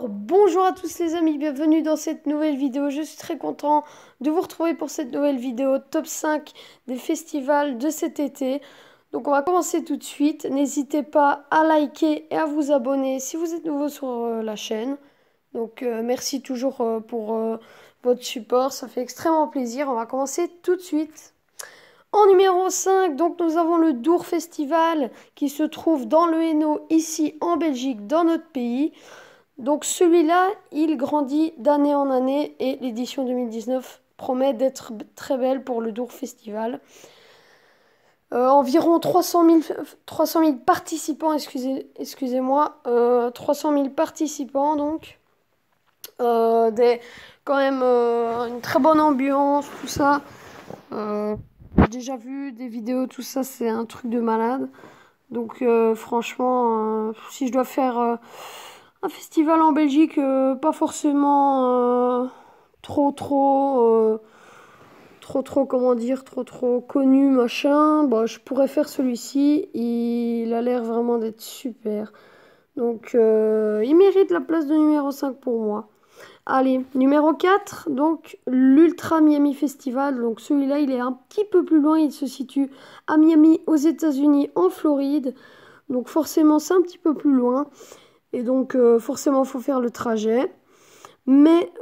Bonjour à tous les amis, bienvenue dans cette nouvelle vidéo. Je suis très content de vous retrouver pour cette nouvelle vidéo top 5 des festivals de cet été. Donc on va commencer tout de suite. N'hésitez pas à liker et à vous abonner si vous êtes nouveau sur la chaîne. Donc merci toujours pour votre support, ça fait extrêmement plaisir. On va commencer tout de suite. En numéro 5, donc nous avons le Dour Festival qui se trouve dans le Hainaut, ici en Belgique, dans notre pays. Donc celui-là, il grandit d'année en année et l'édition 2019 promet d'être très belle pour le Dour Festival. Environ 300 000 participants, excusez-moi, 300 000 participants donc. Quand même une très bonne ambiance, tout ça. J'ai déjà vu des vidéos, tout ça, c'est un truc de malade. Donc franchement, si je dois faire un festival en Belgique, pas forcément comment dire, trop connu, machin, bah, je pourrais faire celui-ci. Il a l'air vraiment d'être super. Donc il mérite la place de numéro 5 pour moi. Allez, numéro 4, donc l'Ultra Miami Festival. Donc celui-là, il est un petit peu plus loin. Il se situe à Miami, aux États-Unis, en Floride. Donc forcément, c'est un petit peu plus loin. Et donc forcément, il faut faire le trajet. Mais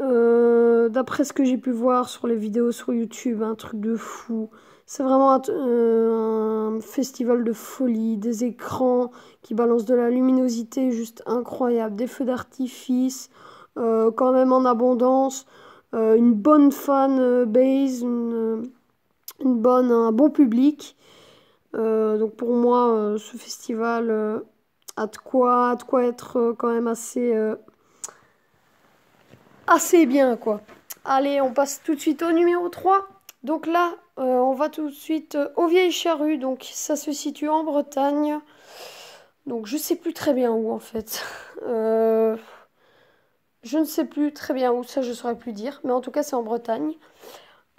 d'après ce que j'ai pu voir sur les vidéos sur YouTube, un truc de fou. C'est vraiment un festival de folie, des écrans qui balancent de la luminosité juste incroyable, des feux d'artifice quand même en abondance, une bonne fan base, un bon public. Donc pour moi, ce festival a de quoi être quand même assez bien, quoi. Allez, on passe tout de suite au numéro 3. Donc là, on va tout de suite aux Vieilles Charrues. Donc ça se situe en Bretagne. Donc je sais plus très bien où en fait. Je ne sais plus très bien où, ça je saurais plus dire. Mais en tout cas, c'est en Bretagne.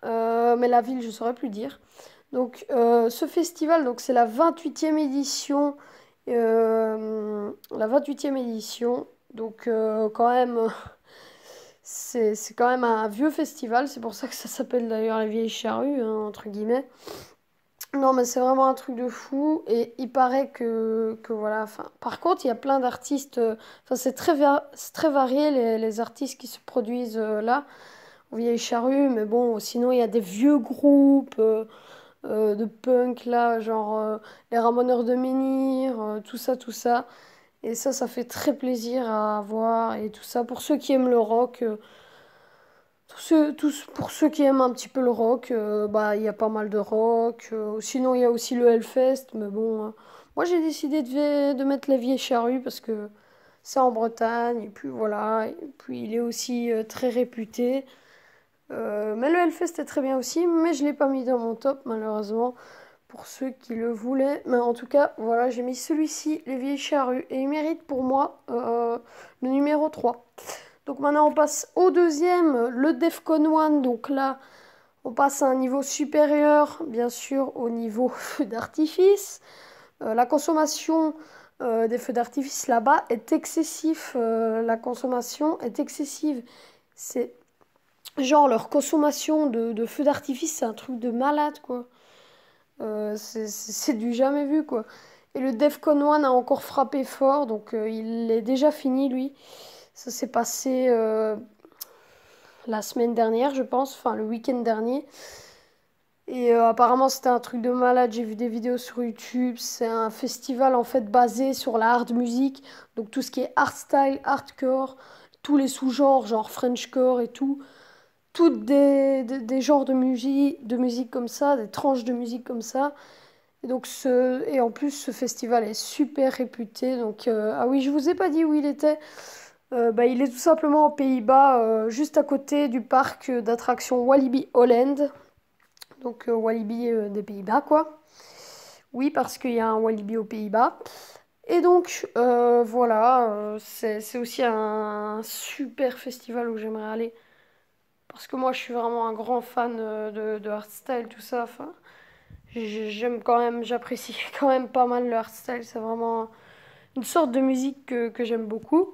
Mais la ville, je saurais plus dire. Donc ce festival, donc c'est la 28e édition. La 28e édition. Donc quand même, c'est quand même un vieux festival. C'est pour ça que ça s'appelle d'ailleurs les Vieilles Charrues, hein, entre guillemets. Non, mais c'est vraiment un truc de fou. Et il paraît que voilà. Enfin, par contre, il y a plein d'artistes. Enfin, c'est très varié les artistes qui se produisent là, aux Vieilles Charrues. Mais bon, sinon, il y a des vieux groupes de punk là, genre les Ramoneurs de Menhir, tout ça, tout ça. Et ça fait très plaisir à voir et tout ça. Pour ceux qui aiment le rock. Pour ceux qui aiment un petit peu le rock, bah il y a pas mal de rock. Sinon il y a aussi le Hellfest, mais bon, moi j'ai décidé de mettre la Vieille Charrue parce que c'est en Bretagne et puis voilà. Et puis il est aussi très réputé. Mais le Hellfest est très bien aussi, mais je l'ai pas mis dans mon top malheureusement pour ceux qui le voulaient. Mais en tout cas, voilà, j'ai mis celui-ci, les Vieilles Charrues, et il mérite pour moi le numéro 3. Donc maintenant on passe au deuxième, le Defcon 1. Donc là, on passe à un niveau supérieur, bien sûr, au niveau feu d'artifice. La consommation des feux d'artifice là-bas est excessive. La consommation est excessive. C'est genre leur consommation de feux d'artifice, c'est un truc de malade, quoi. C'est du jamais vu, quoi. Et le Defcon 1 a encore frappé fort, donc il est déjà fini, lui. Ça s'est passé la semaine dernière, je pense, enfin le week-end dernier. Et apparemment c'était un truc de malade, j'ai vu des vidéos sur YouTube. C'est un festival en fait basé sur la hard music, donc tout ce qui est hardstyle, hardcore, tous les sous-genres, genre Frenchcore et tout. Toutes des genres de musique comme ça, des tranches de musique comme ça. Et, donc et en plus ce festival est super réputé. Donc ah oui, je vous ai pas dit où il était. Bah, il est tout simplement aux Pays-Bas, juste à côté du parc d'attractions Walibi Holland. Donc Walibi des Pays-Bas, quoi. Oui, parce qu'il y a un Walibi aux Pays-Bas. Et donc, voilà, c'est aussi un super festival où j'aimerais aller. Parce que moi, je suis vraiment un grand fan de hardstyle, tout ça. Enfin, j'aime quand même, j'apprécie quand même pas mal le hardstyle. C'est vraiment une sorte de musique que j'aime beaucoup.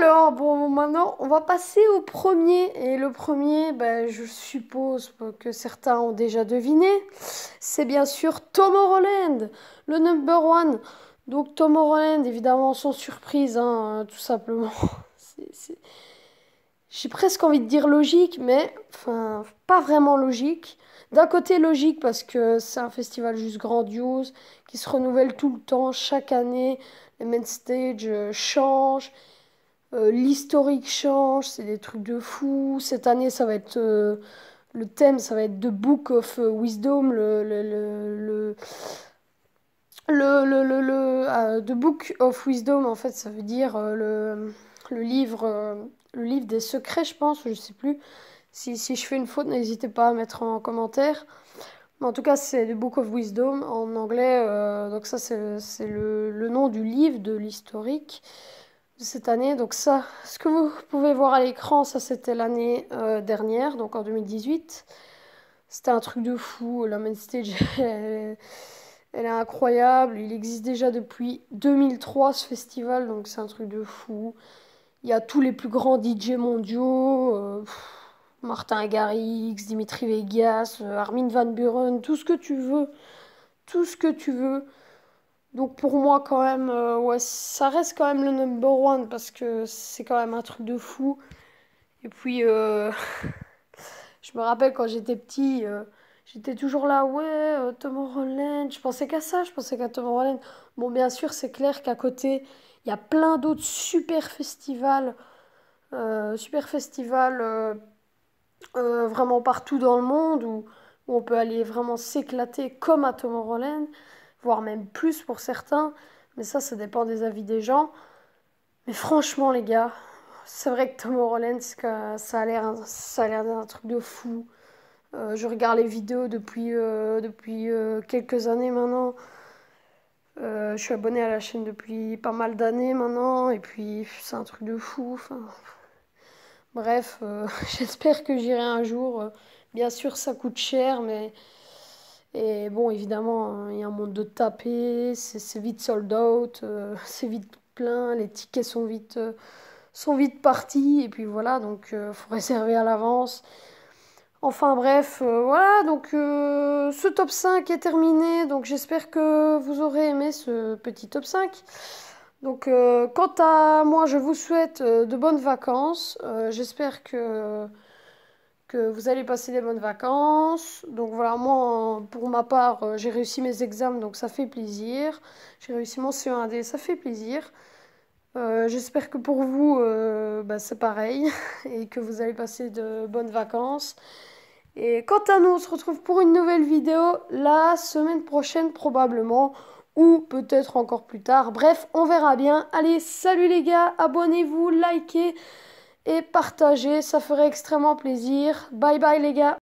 Alors, bon, maintenant, on va passer au premier. Et le premier, ben, je suppose que certains ont déjà deviné. C'est bien sûr Tomorrowland, le number one. Donc, Tomorrowland, évidemment, sans surprise, hein, tout simplement. C'est- J'ai presque envie de dire logique, mais enfin, pas vraiment logique. D'un côté, logique parce que c'est un festival juste grandiose, qui se renouvelle tout le temps, chaque année. Les main stage changent. L'historique change, c'est des trucs de fou. Cette année, ça va être le thème, ça va être The Book of Wisdom, The Book of Wisdom. En fait, ça veut dire le livre, le livre des secrets, je pense, je sais plus. Si je fais une faute, n'hésitez pas à mettre en commentaire. Mais en tout cas, c'est The Book of Wisdom en anglais. Donc ça, c'est le nom du livre de l'historique de cette année. Donc ça, ce que vous pouvez voir à l'écran, ça c'était l'année dernière, donc en 2018. C'était un truc de fou. La main stage, elle est incroyable. Il existe déjà depuis 2003 ce festival, donc c'est un truc de fou. Il y a tous les plus grands DJ mondiaux. Martin Garrix, Dimitri Vegas, Armin van Buuren, tout ce que tu veux. Tout ce que tu veux. Donc pour moi quand même, ouais, ça reste quand même le number one parce que c'est quand même un truc de fou. Et puis je me rappelle quand j'étais petit, j'étais toujours là, ouais, Tomorrowland. Je pensais qu'à ça, je pensais qu'à Tomorrowland. Bon, bien sûr, c'est clair qu'à côté, il y a plein d'autres super festivals vraiment partout dans le monde où on peut aller vraiment s'éclater comme à Tomorrowland, voire même plus pour certains. Mais ça dépend des avis des gens. Mais franchement, les gars, c'est vrai que Tomorrowland, ça a l'air d'un truc de fou. Je regarde les vidéos depuis quelques années maintenant. Je suis abonnée à la chaîne depuis pas mal d'années maintenant. Et puis, c'est un truc de fou. Enfin, bref, j'espère que j'irai un jour. Bien sûr, ça coûte cher, mais... Et bon, évidemment, hein, il y a un monde de taper, c'est vite sold out, c'est vite plein, les tickets sont vite partis, et puis voilà, donc faut réserver à l'avance. Enfin bref, voilà, donc ce top 5 est terminé, donc j'espère que vous aurez aimé ce petit top 5. Donc quant à moi, je vous souhaite de bonnes vacances. J'espère que vous allez passer des bonnes vacances. Donc voilà, moi, pour ma part, j'ai réussi mes examens, donc ça fait plaisir. J'ai réussi mon CE1D, ça fait plaisir. J'espère que pour vous, bah, c'est pareil et que vous allez passer de bonnes vacances. Et quant à nous, on se retrouve pour une nouvelle vidéo la semaine prochaine probablement, ou peut-être encore plus tard. Bref, on verra bien. Allez, salut les gars, abonnez-vous, likez et partagez, ça ferait extrêmement plaisir. Bye bye les gars.